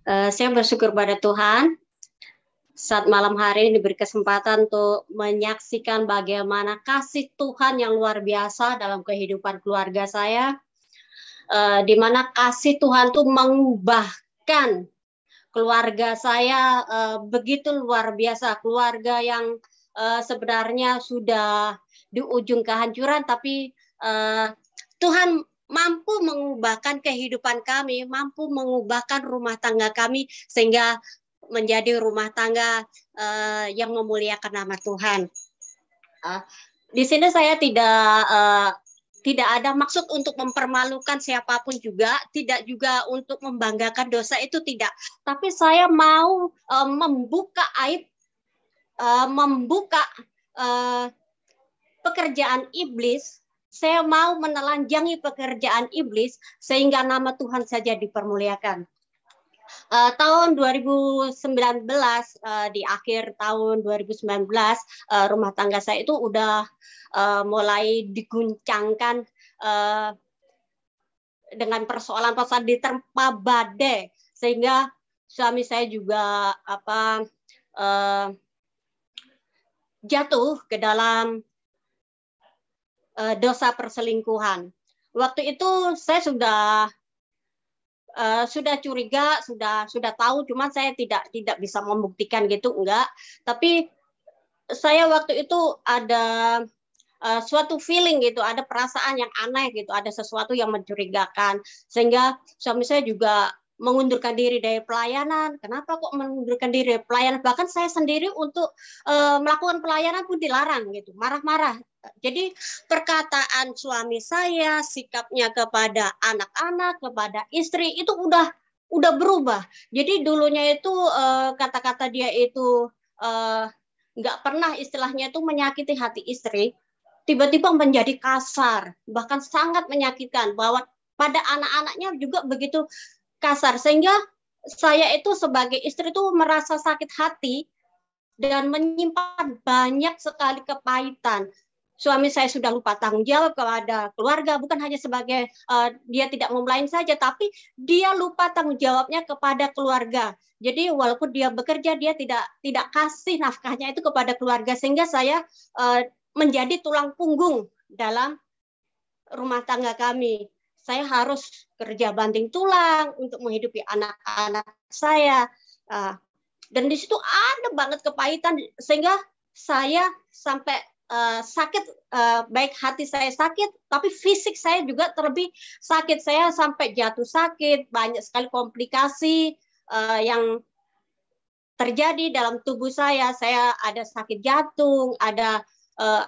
Saya bersyukur pada Tuhan saat malam hari ini diberi kesempatan untuk menyaksikan bagaimana kasih Tuhan yang luar biasa dalam kehidupan keluarga saya, di mana kasih Tuhan itu mengubahkan keluarga saya begitu luar biasa, keluarga yang sebenarnya sudah di ujung kehancuran, tapi Tuhan mampu mengubahkan kehidupan kami, mampu mengubahkan rumah tangga kami sehingga menjadi rumah tangga yang memuliakan nama Tuhan. Di sini saya tidak ada maksud untuk mempermalukan siapapun juga, tidak juga untuk membanggakan dosa, itu tidak. Tapi saya mau membuka aib, membuka pekerjaan iblis. Saya mau menelanjangi pekerjaan iblis sehingga nama Tuhan saja dipermuliakan. Tahun 2019, di akhir tahun 2019, rumah tangga saya itu udah mulai diguncangkan dengan persoalan-persoalan diterpa badai, sehingga suami saya juga jatuh ke dalam dosa perselingkuhan. Waktu itu saya sudah curiga, sudah tahu, cuman saya tidak bisa membuktikan gitu, enggak. Tapi saya waktu itu ada suatu feeling gitu, ada perasaan yang aneh gitu, ada sesuatu yang mencurigakan, sehingga suami saya juga mengundurkan diri dari pelayanan. Kenapa kok mengundurkan diri dari pelayanan? Bahkan saya sendiri untuk melakukan pelayanan pun dilarang gitu, marah-marah. Jadi perkataan suami saya, sikapnya kepada anak-anak, kepada istri itu udah berubah. Jadi dulunya itu kata-kata dia itu nggak pernah istilahnya itu menyakiti hati istri, tiba-tiba menjadi kasar, bahkan sangat menyakitkan, bahwa pada anak-anaknya juga begitu kasar, sehingga saya itu sebagai istri itu merasa sakit hati dan menyimpan banyak sekali kepahitan. Suami saya sudah lupa tanggung jawab kepada keluarga, bukan hanya sebagai dia tidak mau melayani saja, tapi dia lupa tanggung jawabnya kepada keluarga. Jadi walaupun dia bekerja, dia tidak kasih nafkahnya itu kepada keluarga, sehingga saya menjadi tulang punggung dalam rumah tangga kami. Saya harus kerja banting tulang untuk menghidupi anak-anak saya. Dan di situ ada banget kepahitan, sehingga saya sampai sakit, baik hati saya sakit, tapi fisik saya juga terlebih sakit. Saya sampai jatuh sakit, banyak sekali komplikasi yang terjadi dalam tubuh saya. Saya ada sakit jantung, ada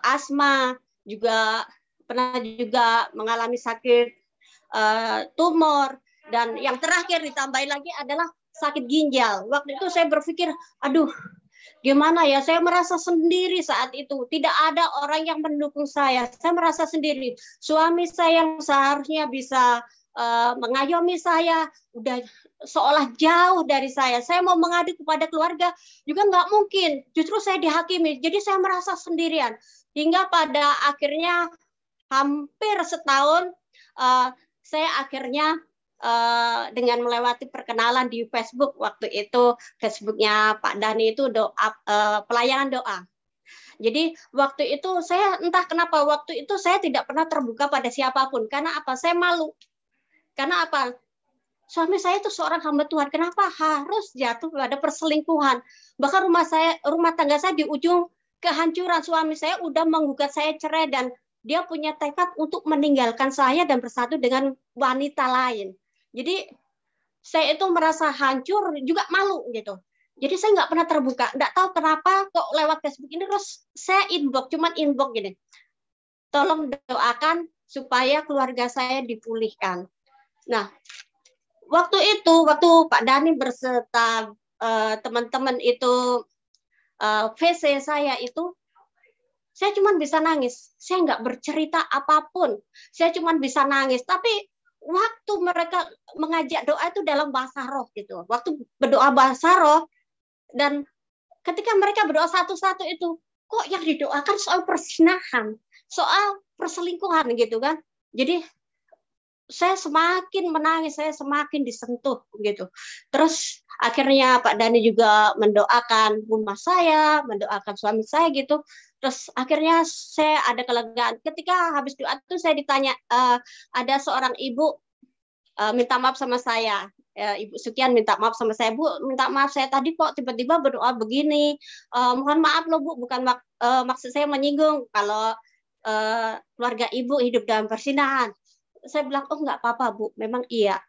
asma, juga pernah juga mengalami sakit tumor, dan yang terakhir ditambahin lagi adalah sakit ginjal. Waktu itu saya berpikir, aduh, gimana ya, saya merasa sendiri saat itu. Tidak ada orang yang mendukung saya. Saya merasa sendiri. Suami saya yang seharusnya bisa mengayomi saya, udah seolah jauh dari saya. Saya mau mengadu kepada keluarga, juga nggak mungkin. Justru saya dihakimi. Jadi saya merasa sendirian. Hingga pada akhirnya, hampir setahun, saya akhirnya dengan melewati perkenalan di Facebook. Waktu itu Facebooknya Pak Dani itu pelayanan doa. Jadi waktu itu saya entah kenapa waktu itu saya tidak pernah terbuka pada siapapun. Karena apa? Saya malu. Karena apa? Suami saya itu seorang hamba Tuhan. Kenapa harus jatuh pada perselingkuhan? Bahkan rumah tangga saya di ujung kehancuran. Suami saya udah menggugat saya cerai, dan dia punya tekad untuk meninggalkan saya dan bersatu dengan wanita lain. Jadi saya itu merasa hancur, juga malu gitu. Jadi saya nggak pernah terbuka. Nggak tahu kenapa kok lewat Facebook ini terus saya cuman inbox gini. Tolong doakan supaya keluarga saya dipulihkan. Nah, waktu Pak Dani berserta teman-teman itu VC saya itu, saya cuma bisa nangis. Saya nggak bercerita apapun. Saya cuma bisa nangis. Tapi waktu mereka mengajak doa itu dalam bahasa roh gitu. Waktu berdoa bahasa roh, dan ketika mereka berdoa satu-satu itu, kok yang didoakan soal perzinahan, soal perselingkuhan gitu kan. Jadi saya semakin menangis, saya semakin disentuh gitu. Terus akhirnya Pak Dani juga mendoakan rumah saya, mendoakan suami saya gitu. Terus akhirnya saya ada kelegaan. Ketika habis doa itu saya ditanya, ada seorang ibu minta maaf sama saya. Ibu Sukian minta maaf sama saya, Bu, minta maaf saya tadi kok tiba-tiba berdoa begini. Mohon maaf loh Bu, bukan maksud saya menyinggung kalau keluarga Ibu hidup dalam persinahan. Saya bilang, oh nggak apa-apa Bu, memang iya.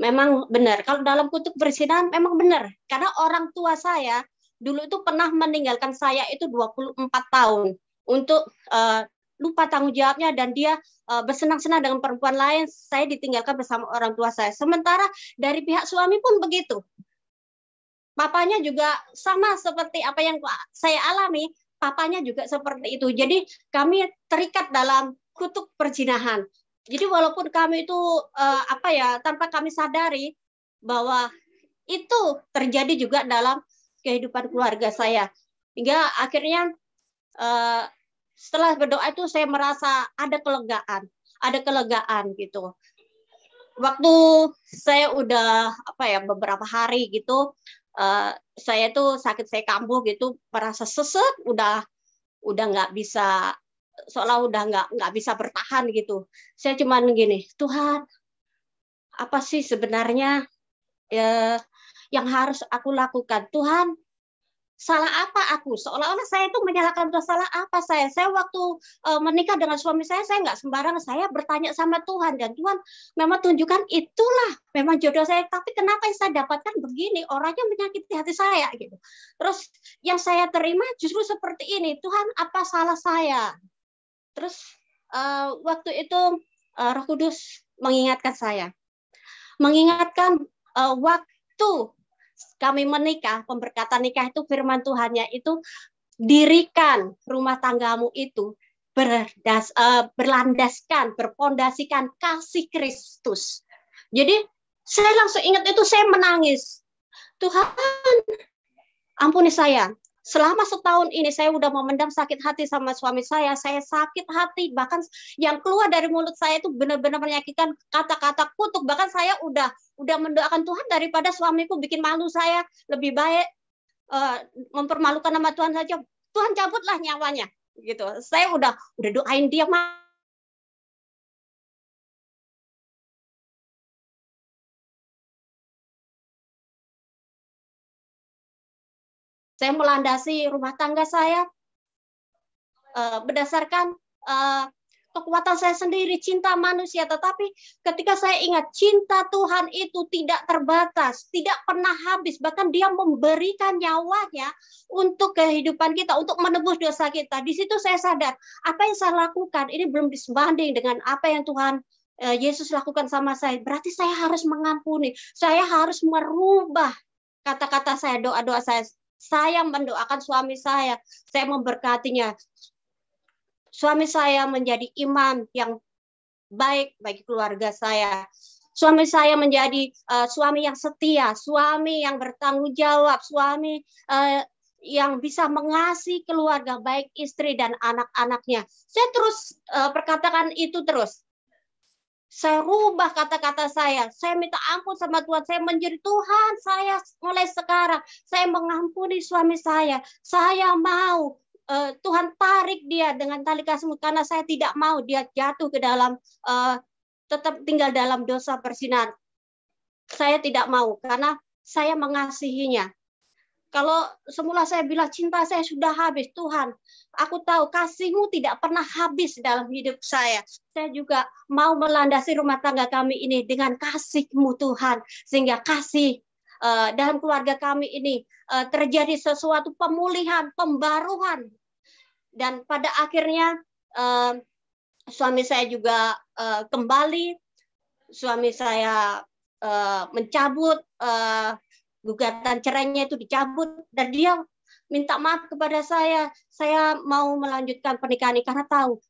Memang benar, kalau dalam kutub persinahan memang benar. Karena orang tua saya dulu itu pernah meninggalkan saya itu 24 tahun untuk lupa tanggung jawabnya dan dia bersenang-senang dengan perempuan lain. Saya ditinggalkan bersama orang tua saya. Sementara dari pihak suami pun begitu. Papanya juga sama seperti apa yang saya alami, papanya juga seperti itu. Jadi kami terikat dalam kutub perzinahan. Jadi walaupun kami itu tanpa kami sadari bahwa itu terjadi juga dalam kehidupan keluarga saya. Hingga akhirnya setelah berdoa itu saya merasa ada kelegaan gitu. Waktu saya udah beberapa hari gitu, saya tuh sakit, saya kambuh gitu, merasa sesek, udah nggak bisa, seolah udah nggak bisa bertahan gitu. Saya cuman gini, Tuhan, apa sih sebenarnya yang harus aku lakukan? Tuhan, salah apa aku? Seolah-olah saya itu menyalahkan Tuhan. Salah apa saya? Saya waktu menikah dengan suami saya nggak sembarangan. Saya bertanya sama Tuhan, dan Tuhan memang tunjukkan itulah memang jodoh saya. Tapi kenapa yang saya dapatkan begini? Orangnya menyakiti hati saya gitu. Terus yang saya terima justru seperti ini. Tuhan, apa salah saya? Terus waktu itu Roh Kudus mengingatkan saya, mengingatkan waktu kami menikah, pemberkatan nikah itu firman Tuhannya itu, dirikan rumah tanggamu itu berlandaskan, berpondasikan kasih Kristus. Jadi saya langsung ingat itu, saya menangis. Tuhan, ampuni saya. Selama setahun ini saya udah memendam sakit hati sama suami saya sakit hati, bahkan yang keluar dari mulut saya itu benar-benar menyakitkan, kata-kata kutuk. Bahkan saya udah mendoakan Tuhan, daripada suamiku bikin malu saya, lebih baik mempermalukan nama Tuhan saja. Tuhan cabutlah nyawanya gitu. Saya udah doain dia. Saya melandasi rumah tangga saya berdasarkan kekuatan saya sendiri, cinta manusia. Tetapi ketika saya ingat cinta Tuhan itu tidak terbatas, tidak pernah habis, bahkan dia memberikan nyawanya untuk kehidupan kita, untuk menebus dosa kita. Di situ saya sadar, apa yang saya lakukan ini belum disebanding dengan apa yang Tuhan Yesus lakukan sama saya. Berarti saya harus mengampuni, saya harus merubah kata-kata saya, doa-doa saya. Saya mendoakan suami saya memberkatinya. Suami saya menjadi imam yang baik bagi keluarga saya. Suami saya menjadi suami yang setia, suami yang bertanggung jawab, suami yang bisa mengasihi keluarga, baik istri dan anak-anaknya. Saya terus perkatakan itu terus. Saya rubah kata-kata saya minta ampun sama Tuhan, saya menjadi Tuhan, saya mulai sekarang, saya mengampuni suami saya mau Tuhan tarik dia dengan tali kasihmu, karena saya tidak mau dia jatuh ke dalam tetap tinggal dalam dosa perzinahan. Saya tidak mau, karena saya mengasihinya. Kalau semula saya bilang cinta saya sudah habis, Tuhan, aku tahu kasih-Mu tidak pernah habis dalam hidup saya. Saya juga mau melandasi rumah tangga kami ini dengan kasih-Mu Tuhan, sehingga kasih dalam keluarga kami ini terjadi sesuatu pemulihan, pembaruan. Dan pada akhirnya suami saya juga kembali, suami saya mencabut gugatan cerainya itu dicabut, dan dia minta maaf kepada saya mau melanjutkan pernikahan ini, karena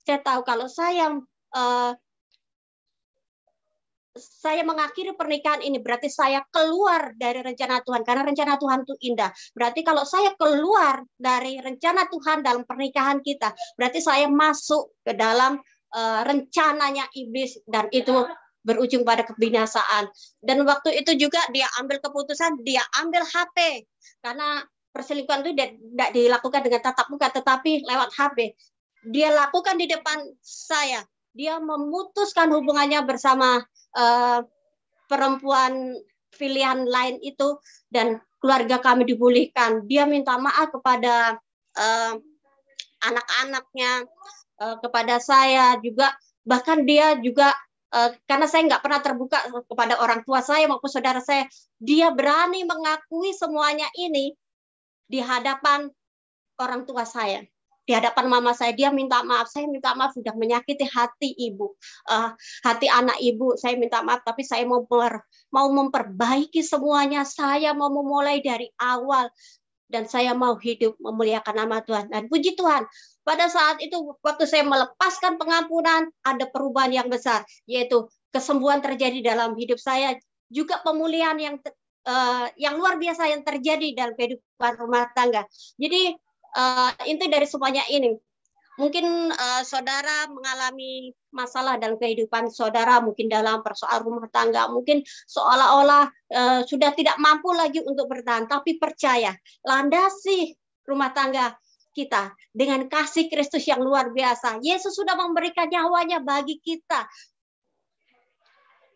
saya tahu kalau saya mengakhiri pernikahan ini berarti saya keluar dari rencana Tuhan, karena rencana Tuhan itu indah. Berarti kalau saya keluar dari rencana Tuhan dalam pernikahan kita, berarti saya masuk ke dalam rencananya iblis, dan itu berujung pada kebinasaan. Dan waktu itu juga dia ambil keputusan, dia ambil HP. Karena perselingkuhan itu tidak dilakukan dengan tatap muka, tetapi lewat HP. Dia lakukan di depan saya. Dia memutuskan hubungannya bersama perempuan pilihan lain itu, dan keluarga kami dipulihkan. Dia minta maaf kepada anak-anaknya, kepada saya juga. Bahkan dia juga, karena saya nggak pernah terbuka kepada orang tua saya maupun saudara saya, dia berani mengakui semuanya ini di hadapan orang tua saya. Di hadapan mama saya, dia minta maaf. Saya minta maaf sudah menyakiti hati ibu, hati anak ibu. Saya minta maaf, tapi saya mau memperbaiki semuanya. Saya mau memulai dari awal, dan saya mau hidup memuliakan nama Tuhan. Dan puji Tuhan, pada saat itu waktu saya melepaskan pengampunan, ada perubahan yang besar, yaitu kesembuhan terjadi dalam hidup saya, juga pemulihan yang luar biasa yang terjadi dalam kehidupan rumah tangga. Jadi inti dari semuanya ini, mungkin saudara mengalami masalah dalam kehidupan saudara, mungkin dalam persoalan rumah tangga, mungkin seolah-olah sudah tidak mampu lagi untuk bertahan, tapi percaya, landasi rumah tangga kita dengan kasih Kristus yang luar biasa. Yesus sudah memberikan nyawanya bagi kita.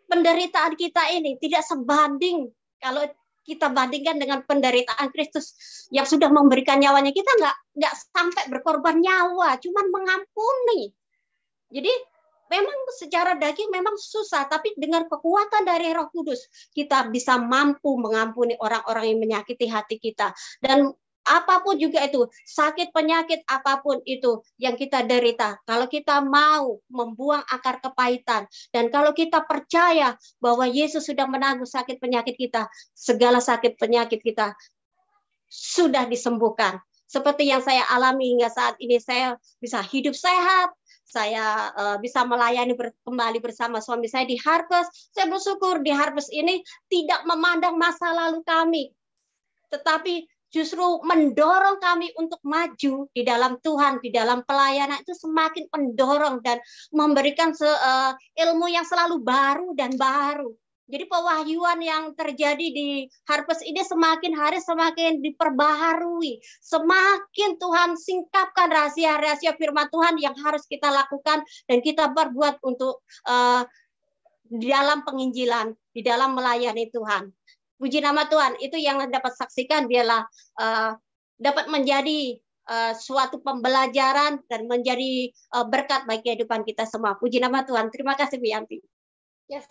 Penderitaan kita ini tidak sebanding kalau kita bandingkan dengan penderitaan Kristus yang sudah memberikan nyawanya. Kita nggak sampai berkorban nyawa, cuman mengampuni. Jadi memang secara daging memang susah, tapi dengan kekuatan dari Roh Kudus kita bisa mampu mengampuni orang-orang yang menyakiti hati kita. Dan apapun juga itu, sakit penyakit apapun itu yang kita derita, kalau kita mau membuang akar kepahitan, dan kalau kita percaya bahwa Yesus sudah menanggung sakit penyakit kita, segala sakit penyakit kita sudah disembuhkan. Seperti yang saya alami hingga saat ini, saya bisa hidup sehat, saya bisa melayani kembali bersama suami saya di Harvest. Saya bersyukur di Harvest ini tidak memandang masa lalu kami, tetapi justru mendorong kami untuk maju di dalam Tuhan, di dalam pelayanan itu semakin mendorong dan memberikan ilmu yang selalu baru dan baru. Jadi pewahyuan yang terjadi di Harvest ini semakin hari semakin diperbaharui. Semakin Tuhan singkapkan rahasia-rahasia firman Tuhan yang harus kita lakukan dan kita berbuat untuk di dalam penginjilan, di dalam melayani Tuhan. Puji nama Tuhan, itu yang dapat saksikan, biarlah dapat menjadi suatu pembelajaran dan menjadi berkat bagi kehidupan kita semua. Puji nama Tuhan. Terima kasih Bu Yanti. Yes,